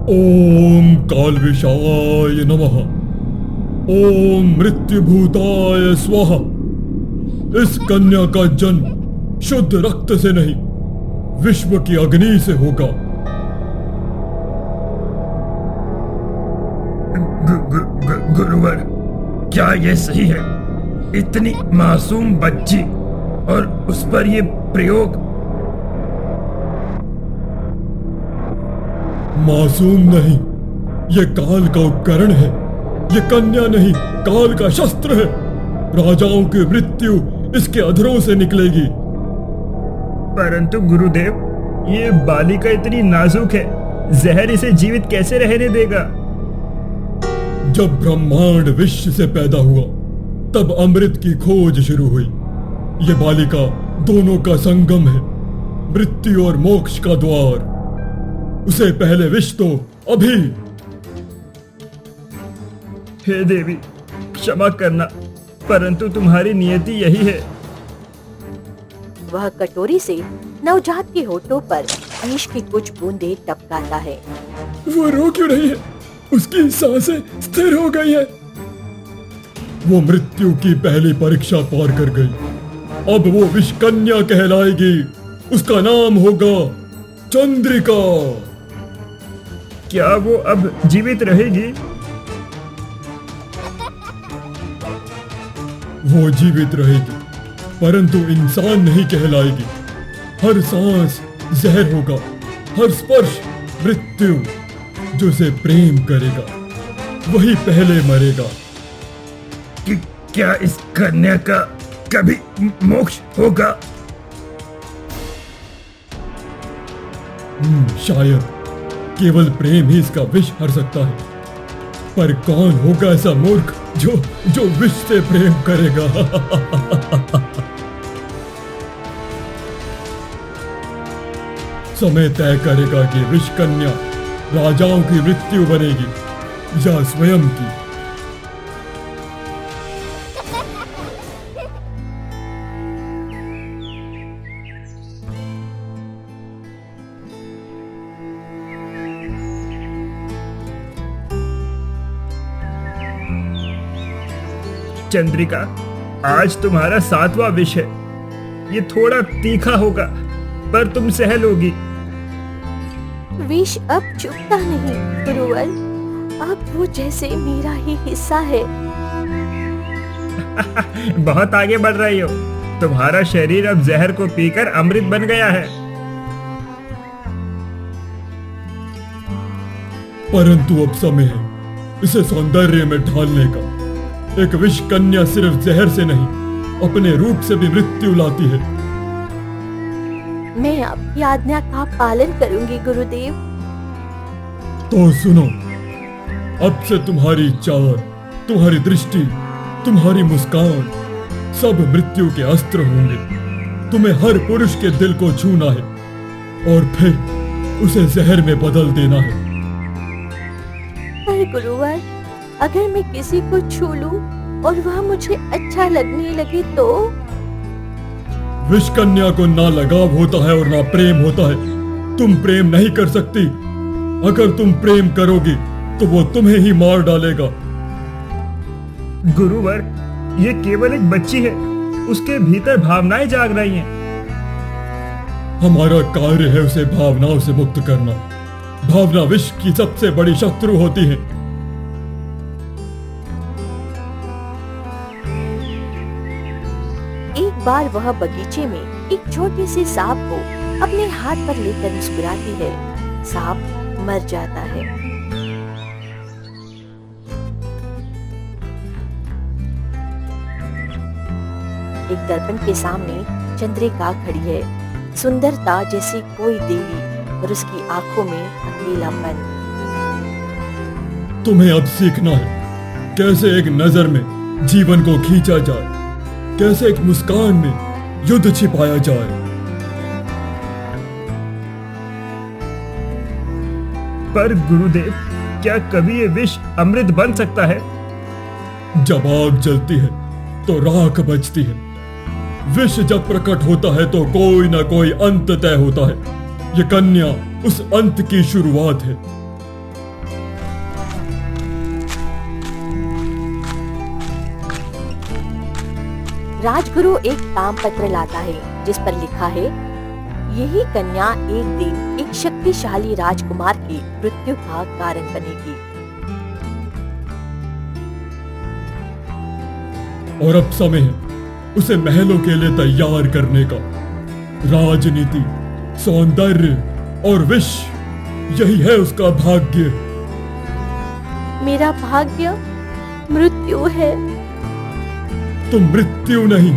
ओम कालविषाय नमः। ओम मृत्युभूताय स्वाहा। इस कन्या का जन्म शुद्ध रक्त से नहीं, विश्व की अग्नि से होगा। गुरुवर, क्या ये सही है? इतनी मासूम बच्ची और उस पर ये प्रयोग? मासूम नहीं, ये काल का उपकरण है। ये कन्या नहीं, काल का शस्त्र है। राजाओं की मृत्यु इसके अधरों से निकलेगी। परंतु गुरुदेव, ये बालिका इतनी नाजुक है, जहर इसे जीवित कैसे रहने देगा? जब ब्रह्मांड विश्व से पैदा हुआ, तब अमृत की खोज शुरू हुई। ये बालिका दोनों का संगम है, मृत्यु और मोक्ष का द्वार। उसे पहले विष तो अभी। हे देवी, क्षमा करना, परंतु तुम्हारी नियति यही है। वह कटोरी से नवजात के होठों पर विष की कुछ बूंदें टपकाता है। वो रो क्यों रही है? उसकी सांसें स्थिर हो गई है। वो मृत्यु की पहली परीक्षा पार कर गई। अब वो विष कन्या कहलाएगी। उसका नाम होगा चंद्रिका। क्या वो अब जीवित रहेगी? वो जीवित रहेगी, परंतु इंसान नहीं कहलाएगी। हर सांस जहर होगा, हर स्पर्श मृत्यु। जो से प्रेम करेगा वही पहले मरेगा। क्या इस कन्या का कभी मोक्ष होगा? शायद केवल प्रेम ही इसका विष हर सकता है। पर कौन होगा ऐसा मूर्ख जो विष से प्रेम करेगा? समय तय करेगा कि विष कन्या राजाओं की मृत्यु बनेगी या स्वयं की। चंद्रिका, आज तुम्हारा 7वां विष है। ये थोड़ा तीखा होगा, पर तुम सह लोगी। विष अब चुपता नहीं गुरुवर, अब वो जैसे मेरा ही हिस्सा है। बहुत आगे बढ़ रही हो। तुम्हारा शरीर अब जहर को पीकर अमृत बन गया है। परंतु अब समय है इसे सौंदर्य में ढालने का। एक विष कन्या सिर्फ जहर से नहीं, अपने रूप से भी मृत्यु लाती है। मैं आपकी आज्ञा का पालन करूंगी गुरुदेव। तो सुनो, अब से तुम्हारी चाल, तुम्हारी दृष्टि, तुम्हारी मुस्कान सब मृत्यु के अस्त्र होंगे। तुम्हें हर पुरुष के दिल को छूना है और फिर उसे जहर में बदल देना है। पर गुरुवर, अगर मैं किसी को छू लूं और वह मुझे अच्छा लगने लगे तो? विष कन्या को ना लगाव होता है और ना प्रेम होता है। तुम प्रेम नहीं कर सकती। अगर तुम प्रेम करोगी तो वो तुम्हें ही मार डालेगा। गुरुवर, ये केवल एक बच्ची है, उसके भीतर भावनाएं जाग रही हैं। हमारा कार्य है उसे भावनाओं से मुक्त करना। भावना विष की सबसे बड़ी शत्रु होती है। एक बार वह बगीचे में एक छोटे से सांप को अपने हाथ पर लेकर मुस्कुराती है। सांप मर जाता है। एक दर्पण के सामने चंद्रिका खड़ी है, सुंदरता जैसी कोई देवी और उसकी आंखों में अकेलापन। तुम्हें अब सीखना है कैसे एक नजर में जीवन को खींचा जाए, कैसे एक मुस्कान में युद्ध छिपाया जाए। पर गुरुदेव, क्या कभी ये विष अमृत बन सकता है? जब आग जलती है तो राख बचती है। विष जब प्रकट होता है तो कोई ना कोई अंत तय होता है। ये कन्या उस अंत की शुरुआत है। राजगुरु एक तामपत्र लाता है जिस पर लिखा है, यही कन्या एक दिन एक शक्तिशाली राजकुमार की मृत्यु का कारण बनेगी। और अब समय है उसे महलों के लिए तैयार करने का। राजनीति, सौंदर्य और विष, यही है उसका भाग्य। मेरा भाग्य मृत्यु है। तुम मृत्यु नहीं,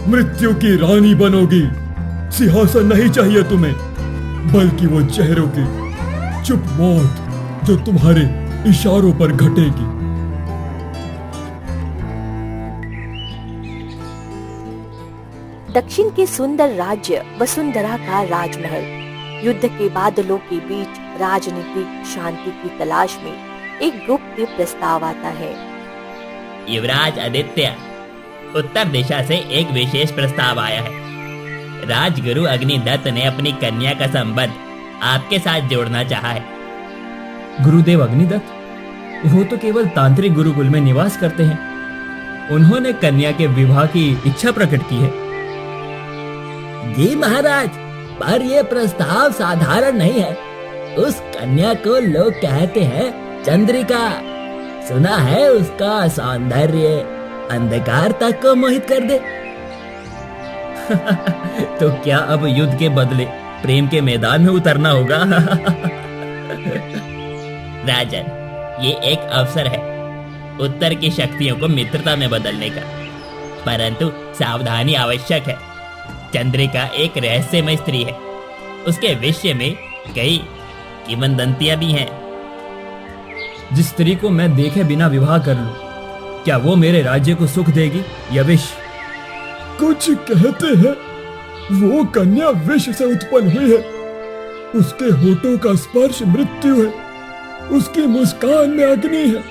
मृत्यु की रानी बनोगी। सिंहासन नहीं चाहिए तुम्हें, बल्कि वो चेहरों की चुप मौत जो तुम्हारे इशारों पर घटेगी। दक्षिण के सुंदर राज्य वसुंधरा का राजमहल युद्ध के बादलों के बीच राजनीतिक शांति की तलाश में एक गुप्त प्रस्ताव आता है। युवराज आदित्य, उत्तर दिशा से एक विशेष प्रस्ताव आया है। राजगुरु अग्निदत्त ने अपनी कन्या का संबंध आपके साथ जोड़ना चाहा है। गुरुदेव अग्निदत्त, वो तो केवल तांत्रिक गुरुकुल में निवास करते हैं। उन्होंने कन्या के विवाह की इच्छा प्रकट की है। जी महाराज, पर यह प्रस्ताव साधारण नहीं है। उस कन्या को लोग कहते हैं चंद्रिका। सुना है उसका सौंदर्य अंधकार तक को मोहित कर दे। तो क्या अब युद्ध के बदले प्रेम के मैदान में उतरना होगा? राजन, ये एक अवसर है उत्तर की शक्तियों को मित्रता में बदलने का, परंतु सावधानी आवश्यक है। चंद्रिका एक रहस्यमय स्त्री है। उसके विषय में कई किंवदंतियां भी हैं। जिस स्त्री को मैं देखे बिना विवाह कर लूं, क्या वो मेरे राज्य को सुख देगी या विष? कुछ कहते हैं वो कन्या विष से उत्पन्न हुई है। उसके होठों का स्पर्श मृत्यु है, उसकी मुस्कान में अग्नि है।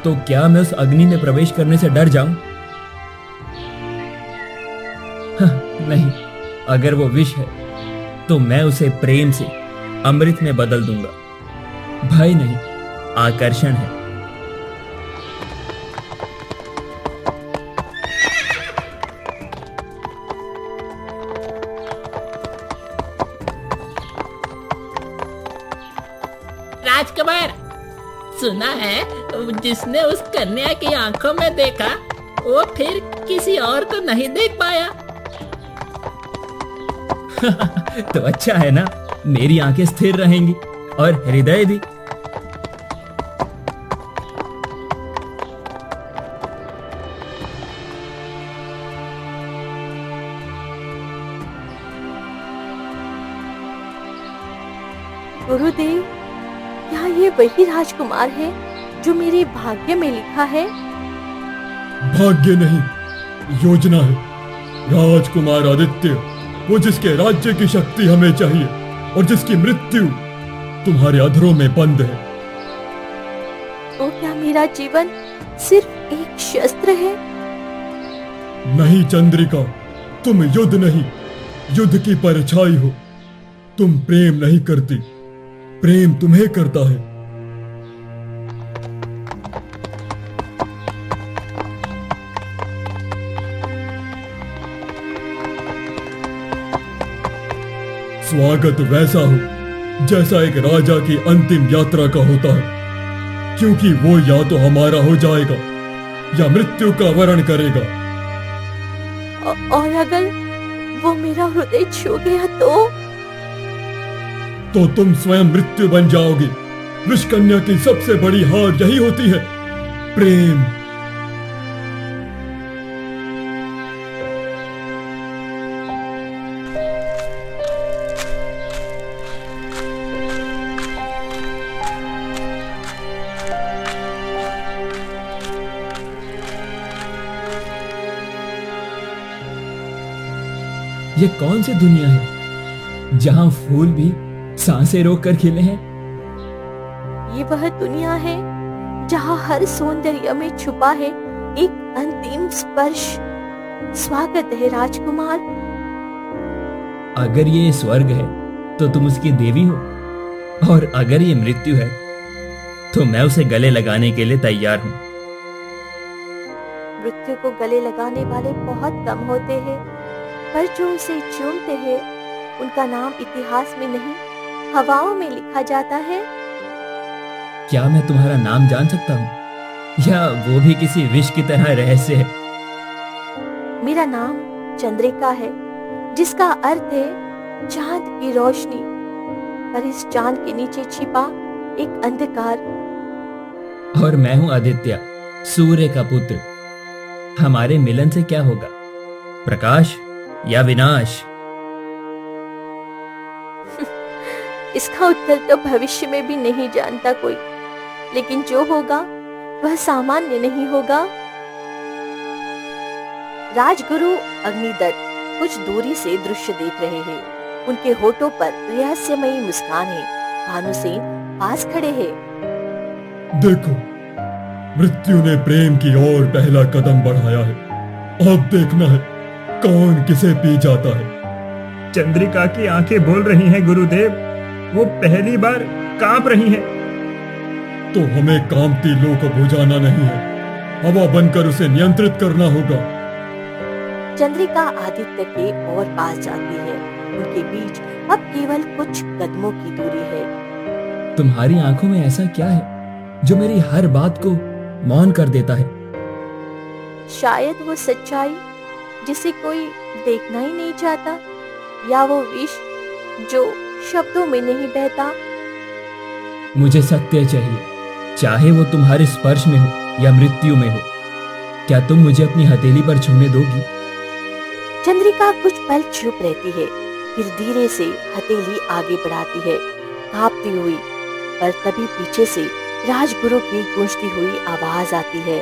तो क्या मैं उस अग्नि में प्रवेश करने से डर जाऊं? नहीं, अगर वो विष है तो मैं उसे प्रेम से अमृत में बदल दूंगा। भय नहीं, आकर्षण है। राजकुमार, सुना है जिसने उस कन्या की आंखों में देखा वो फिर किसी और को नहीं देख पाया। तो अच्छा है ना, मेरी आंखें स्थिर रहेंगी और हृदय भी। गुरुदेव, क्या ये वही राजकुमार है जो मेरे भाग्य में लिखा है? भाग्य नहीं, योजना है। राजकुमार आदित्य, वो जिसके राज्य की शक्ति हमें चाहिए और जिसकी मृत्यु तुम्हारे अधरों में बंद है। तो क्या मेरा जीवन सिर्फ एक शस्त्र है? नहीं चंद्रिका, तुम युद्ध नहीं, युद्ध की परछाई हो। तुम प्रेम नहीं करती, प्रेम तुम्हें करता है। स्वागत वैसा हो जैसा एक राजा की अंतिम यात्रा का होता है, क्योंकि वो या तो हमारा हो जाएगा या मृत्यु का वरण करेगा। और अगर वो मेरा हृदय छू गया तो तुम स्वयं मृत्यु बन जाओगी। विषकन्या की सबसे बड़ी हार यही होती है, प्रेम। ये कौन सी दुनिया है जहां फूल भी सांसें रोक कर खिले हैं? ये वह दुनिया है जहां हर सौंदर्य में छुपा है एक अंतिम स्पर्श। स्वागत है राजकुमार। अगर ये स्वर्ग है तो तुम उसकी देवी हो, और अगर ये मृत्यु है तो मैं उसे गले लगाने के लिए तैयार हूं। मृत्यु को गले लगाने वाले बहुत कम होते हैं, पर जो उसे चूमते हैं उनका नाम इतिहास में नहीं, हवाओं में लिखा जाता है। क्या मैं तुम्हारा नाम जान सकता हूँ, या वो भी किसी विष की तरह रहस्य है? मेरा नाम चंद्रिका है, जिसका अर्थ है चांद की रोशनी, पर इस चांद के नीचे छिपा एक अंधकार। और मैं हूं आदित्य, सूर्य का पुत्र। हमारे मिलन से क्या होगा, प्रकाश या विनाश? इसका उत्तर तो भविष्य में भी नहीं जानता कोई, लेकिन जो होगा वह सामान्य नहीं होगा। राजगुरु अग्निदत्त कुछ दूरी से दृश्य देख रहे हैं। उनके होठों पर रहस्यमयी मुस्कान है। भानुसेन पास खड़े हैं। देखो, मृत्यु ने प्रेम की ओर पहला कदम बढ़ाया है। अब देखना है कौन किसे पी जाता है। चंद्रिका की आंखें बोल रही हैं गुरुदेव, वो पहली बार कांप रही हैं। तो हमें कांपती लौ को बुझाना नहीं है, हवा बनकर उसे नियंत्रित करना होगा। चंद्रिका आदित्य के और पास जाती है। उनके बीच अब केवल कुछ कदमों की दूरी है। तुम्हारी आंखों में ऐसा क्या है जो मेरी हर बात को मौन कर देता है? शायद वो सच्चाई जिसे कोई देखना ही नहीं चाहता, या वो विष जो शब्दों में नहीं बहता। मुझे सत्य चाहिए, चाहे वो तुम्हारे स्पर्श में हो या मृत्यु में हो। क्या तुम मुझे अपनी हथेली पर छूने दोगी? चंद्रिका कुछ पल चुप रहती है, फिर धीरे से हथेली आगे बढ़ाती है, कांपती हुई। पर तभी पीछे से राजगुरु की गूंजती हुई आवाज आती है।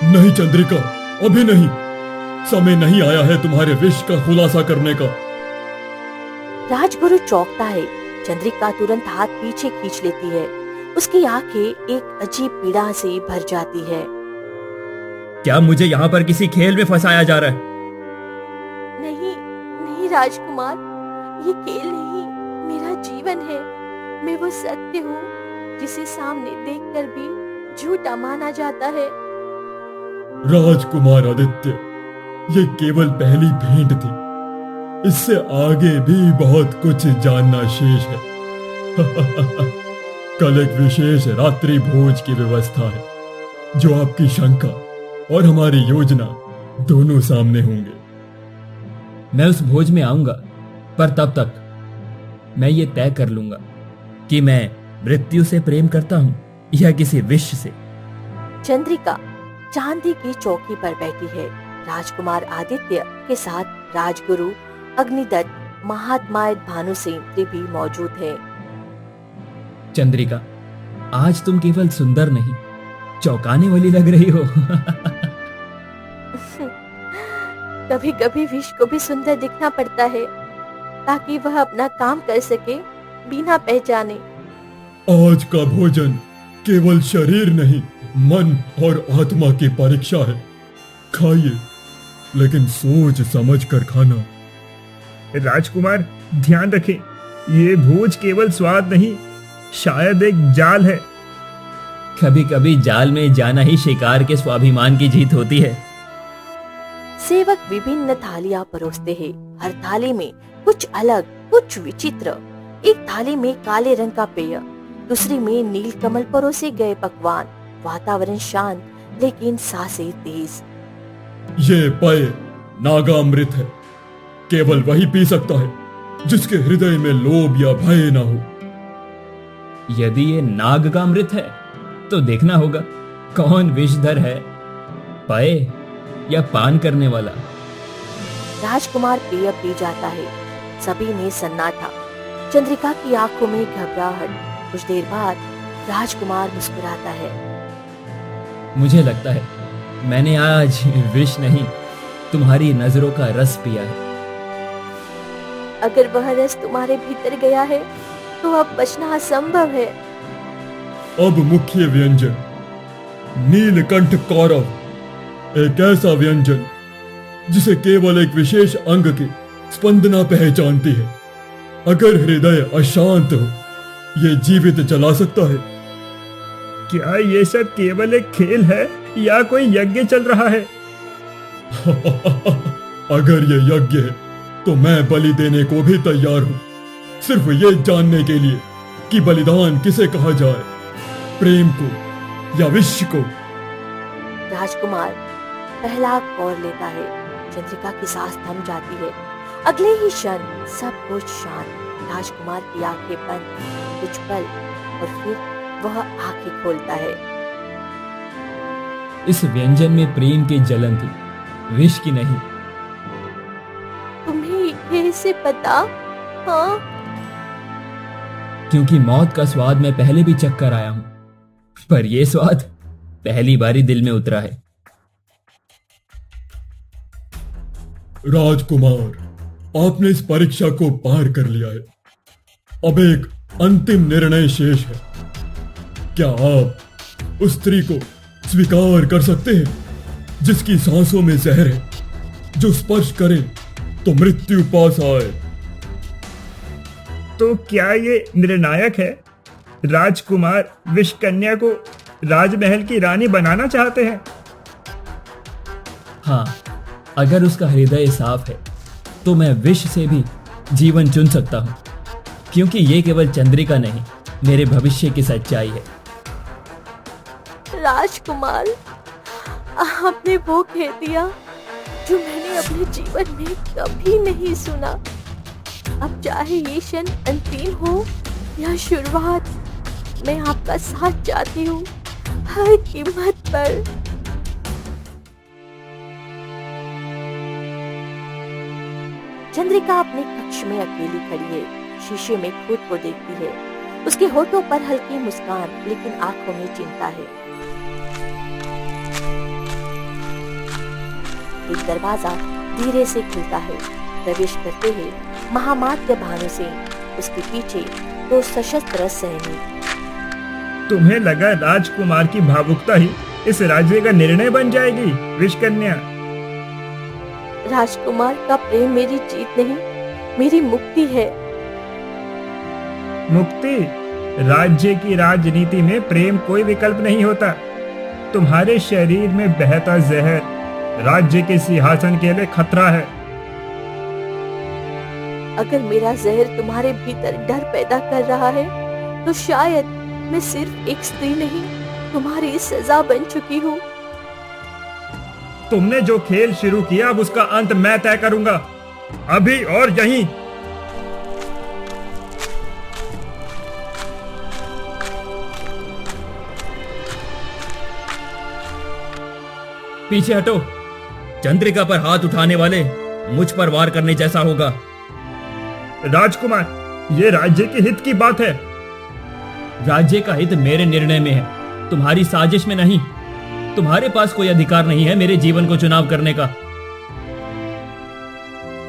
नहीं चंद्रिका, अभी नहीं। समय नहीं आया है तुम्हारे विष का खुलासा करने का। राजगुरु चौंकता है। चंद्रिका तुरंत हाथ पीछे खींच लेती है। उसकी आंखें एक अजीब पीड़ा से भर जाती है। क्या मुझे यहाँ पर किसी खेल में फंसाया जा रहा है? नहीं नहीं राजकुमार, ये खेल नहीं, मेरा जीवन है। मैं वो सत्य हूँ जिसे सामने देखकर भी झूठा माना जाता है। राजकुमार आदित्य, ये केवल पहली भेंट थी। इससे आगे भी बहुत कुछ जानना शेष है। कल एक विशेष रात्रि भोज की व्यवस्था है, जो आपकी शंका और हमारी योजना दोनों सामने होंगे। मैं उस भोज में आऊंगा, पर तब तक मैं ये तय कर लूंगा कि मैं मृत्यु से प्रेम करता हूं या किसी विष से। चंद्रिका चांदी की चौकी पर बैठी है। राजकुमार आदित्य के साथ राजगुरु अग्निदत्त, महात्मा भानुसेन भी मौजूद है। चंद्रिका, आज तुम केवल सुंदर नहीं, चौंकाने वाली लग रही हो। कभी कभी विष को भी सुंदर दिखना पड़ता है, ताकि वह अपना काम कर सके बिना पहचाने। आज का भोजन केवल शरीर नहीं, मन और आत्मा की परीक्षा है। खाइए, लेकिन सोच समझ कर खाना। राजकुमार, ध्यान रखें, ये भोज केवल स्वाद नहीं, शायद एक जाल है। कभी कभी जाल में जाना ही शिकार के स्वाभिमान की जीत होती है। सेवक विभिन्न थालियां परोसते हैं। हर थाली में कुछ अलग, कुछ विचित्र। एक थाली में काले रंग का पेय, दूसरी में नीलकमल परोसे गए पकवान। वातावरण शांत, लेकिन सांसें तेज। ये पेय नागामृत है। केवल वही पी सकता है जिसके हृदय में लोभ या भय ना हो। यदि ये नाग का अमृत है, तो देखना होगा कौन विषधर है, पेय या पान करने वाला। राजकुमार पेय पी जाता है। सभी में सन्नाटा। चंद्रिका की आंखों में घबराहट। कुछ देर बाद राजकुमार मुस्कुराता है। मुझे लगता है मैंने आज विष नहीं, तुम्हारी नजरों का रस पिया है। अगर वह रस तुम्हारे भीतर गया है, तो अब बचना असंभव है। अब मुख्य व्यंजन, नीलकंठ कौरव। एक ऐसा व्यंजन जिसे केवल एक विशेष अंग की स्पंदना पहचानती है। अगर हृदय अशांत हो, ये जीवित जला सकता है। क्या ये सब केवल एक खेल है या कोई यज्ञ चल रहा है? अगर ये यज्ञ है तो मैं बलि देने को भी तैयार हूं, सिर्फ ये जानने के लिए कि बलिदान किसे कहा जाए, प्रेम को या विष को। राजकुमार पहला कौर लेता है। चंद्रिका की सांस थम जाती है। अगले ही क्षण सब कुछ शांत। राजकुमार की आंखें बंद, कुछ पल, और फिर वह आंखें खोलता है। इस व्यंजन में प्रेम की जलन थी, विष की नहीं। तुम्हें कैसे पता? हाँ, क्योंकि मौत का स्वाद मैं पहले भी चख कर आया हूं, पर यह स्वाद पहली बार ही दिल में उतरा है। राजकुमार, आपने इस परीक्षा को पार कर लिया है। अब एक अंतिम निर्णय शेष है। क्या आप उस स्त्री को स्वीकार कर सकते हैं जिसकी सांसों में जहर है, जो स्पर्श करे तो मृत्यु पास आए? तो क्या ये निर्णायक है? राजकुमार विषकन्या को राजमहल की रानी बनाना चाहते हैं। हाँ, अगर उसका हृदय साफ है तो मैं विष से भी जीवन चुन सकता हूं, क्योंकि ये केवल चंद्रिका नहीं, मेरे भविष्य की सच्चाई है। राजकुमार, आपने वो कह दिया जो मैंने अपने जीवन में कभी नहीं सुना। अब चाहे ये क्षण अंतिम हो या शुरुआत, मैं आपका साथ चाहती हूँ, हर कीमत पर। चंद्रिका अपने कक्ष में अकेली खड़ी है। शीशे में खुद को देखती है। उसके होठों पर हल्की मुस्कान, लेकिन आंखों में चिंता है। एक दरवाजा धीरे से खुलता है। प्रवेश करते ही महामात्य भानुसेन, उसके पीछे दो सशस्त्र सैनिक। तुम्हें लगा राजकुमार की भावुकता ही इस राज्य का निर्णय बन जाएगी, विषकन्या? राजकुमार का प्रेम मेरी जीत नहीं, मेरी मुक्ति है। मुक्ति? राज्य की राजनीति में प्रेम कोई विकल्प नहीं होता। तुम्हारे शरीर में बहता जहर राज्य के सिंहासन के लिए खतरा है। अगर मेरा जहर तुम्हारे भीतर डर पैदा कर रहा है, तो शायद मैं सिर्फ एक स्त्री नहीं, तुम्हारी सजा बन चुकी हूँ। तुमने जो खेल शुरू किया, अब उसका अंत मैं तय करूंगा, अभी और यहीं। पीछे हटो। चंद्रिका पर हाथ उठाने वाले मुझ पर वार करने जैसा होगा। राजकुमार, ये राज्य के हित की बात है। राज्य का हित मेरे निर्णय में है, तुम्हारी साजिश में नहीं। तुम्हारे पास कोई अधिकार नहीं है मेरे जीवन को चुनाव करने का।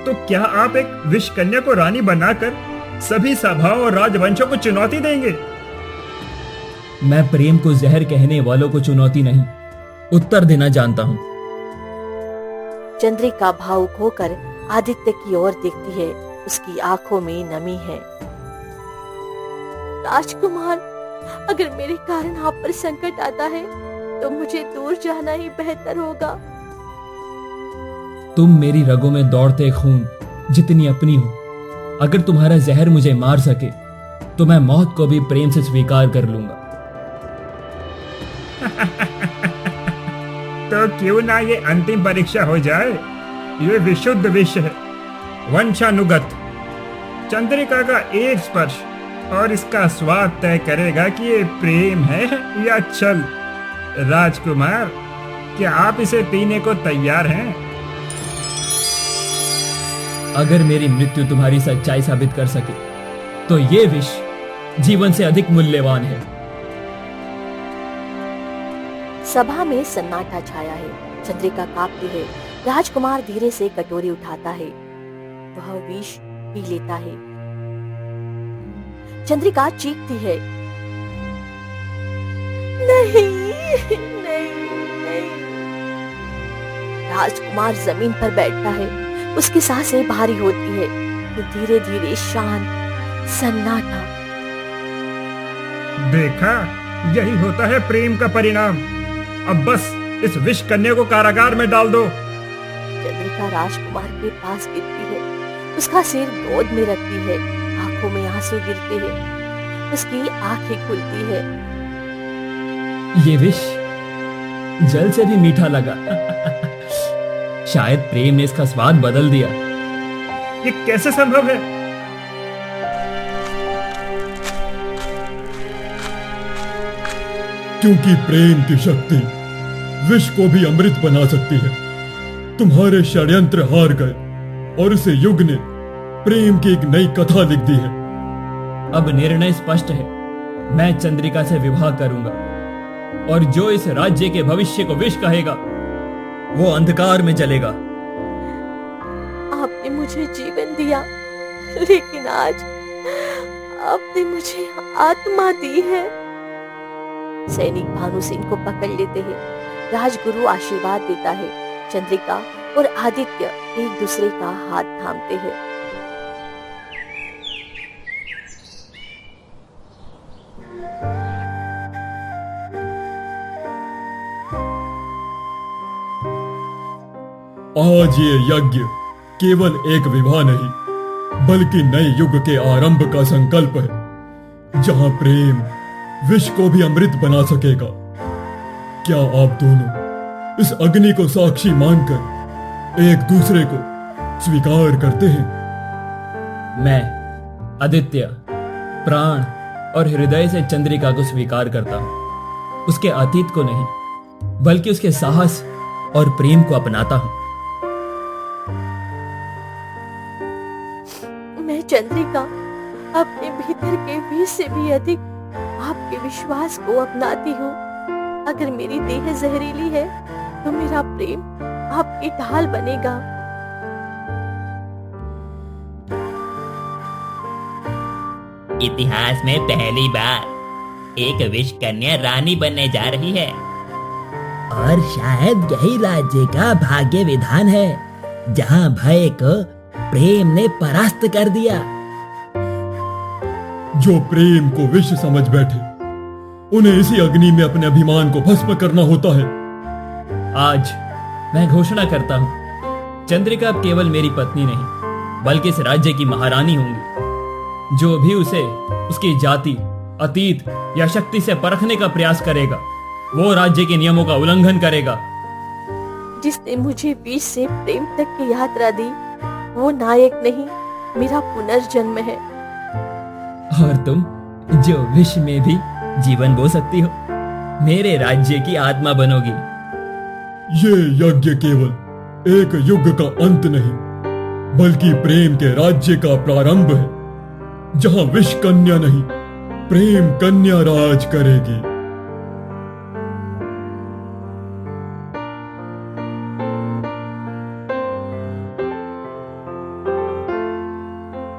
तो क्या आप एक विषकन्या को रानी बनाकर सभी सभाओं और राजवंशों को चुनौती देंगे? मैं प्रेम को जहर कहने वालों को चुनौती नहीं, उत्तर देना जानता हूं। चंद्रिका भावुक होकर आदित्य की ओर देखती है। उसकी आंखों में नमी है। राजकुमार, अगर मेरे कारण आप पर संकट आता है, तो मुझे दूर जाना ही बेहतर होगा। तुम मेरी रगों में दौड़ते खून जितनी अपनी हो। अगर तुम्हारा जहर मुझे मार सके, तो मैं मौत को भी प्रेम से स्वीकार कर लूंगा। तो क्यों ना ये अंतिम परीक्षा हो जाए? ये विशुद्ध विष है, वंशानुगत। चंद्रिका का एक स्पर्श और इसका स्वाद तय करेगा कि ये प्रेम है या छल। राजकुमार, क्या आप इसे पीने को तैयार हैं? अगर मेरी मृत्यु तुम्हारी सच्चाई साबित कर सके, तो ये विष जीवन से अधिक मूल्यवान है। सभा में सन्नाटा छाया है। चंद्रिका कांपती है। राजकुमार धीरे से कटोरी उठाता है। वह विष पी लेता है। चंद्रिका चीखती है, नहीं, नहीं, नहीं। राजकुमार जमीन पर बैठता है। उसकी सांसें भारी होती है। फिर धीरे धीरे शांत सन्नाटा। देखा, यही होता है प्रेम का परिणाम। अब बस इस विष कन्या को कारागार में डाल दो। चंद्रिका राजकुमार के पास गिरती है, उसका सिर गोद में रखती है, आंखों में आंसू गिरते हैं, उसकी आंखें खुलती है। ये विष जल से भी मीठा लगा। शायद प्रेम ने इसका स्वाद बदल दिया। ये कैसे संभव है? क्योंकि प्रेम की शक्ति विष को भी अमृत बना सकती है। तुम्हारे षड्यंत्र हार गए और इसे युग ने प्रेम की एक नई कथा लिख दी है। अब निर्णय स्पष्ट है, मैं चंद्रिका से विवाह करूंगा और जो इस राज्य के भविष्य को विष कहेगा वो अंधकार में जलेगा। आपने मुझे जीवन दिया, लेकिन आज आपने मुझे आत्मा दी है। सैनिक भानु सिंह को पकड़ लेते हैं। राजगुरु आशीर्वाद देता है। चंद्रिका और आदित्य एक दूसरे का हाथ थामते हैं। आज ये यज्ञ केवल एक विवाह नहीं, बल्कि नए युग के आरंभ का संकल्प है, जहां प्रेम विष को भी अमृत बना सकेगा। क्या आप दोनों इस अग्नि को साक्षी मानकर एक दूसरे को स्वीकार करते हैं? मैं आदित्य प्राण और हृदय से चंद्रिका को स्वीकार करता हूं। उसके अतीत को नहीं, बल्कि उसके साहस और प्रेम को अपनाता हूं। मैं चंद्रिका अपने भीतर के विष से भी अधिक आपके विश्वास को अपनाती हूँ। अगर मेरी देह जहरीली है तो मेरा प्रेम आपकी ढाल बनेगा। इतिहास में पहली बार एक विष कन्या रानी बनने जा रही है और शायद यही राज्य का भाग्य विधान है, जहां भय को प्रेम ने परास्त कर दिया। जो प्रेम को विष समझ बैठे, उन्हें इसी अग्नि में अपने अभिमान को भस्म करना होता है। आज मैं घोषणा करता हूं, चंद्रिका अब केवल मेरी पत्नी नहीं, बल्कि इस राज्य की महारानी होंगी। जो भी उसे उसकी जाति, अतीत या शक्ति से परखने का प्रयास करेगा, वो राज्य के नियमों का उल्लंघन करेगा। जिसने मुझे विष से प्रेम तक की यात्रा दी, वो नायक नहीं, मेरा पुनर्जन्म है। और तुम जो विष में भी जीवन बो सकती हो, मेरे राज्य की आत्मा बनोगी। ये यज्ञ केवल एक युग का अंत नहीं, बल्कि प्रेम के राज्य का प्रारंभ है, जहां विष कन्या नहीं, प्रेम कन्या राज करेगी।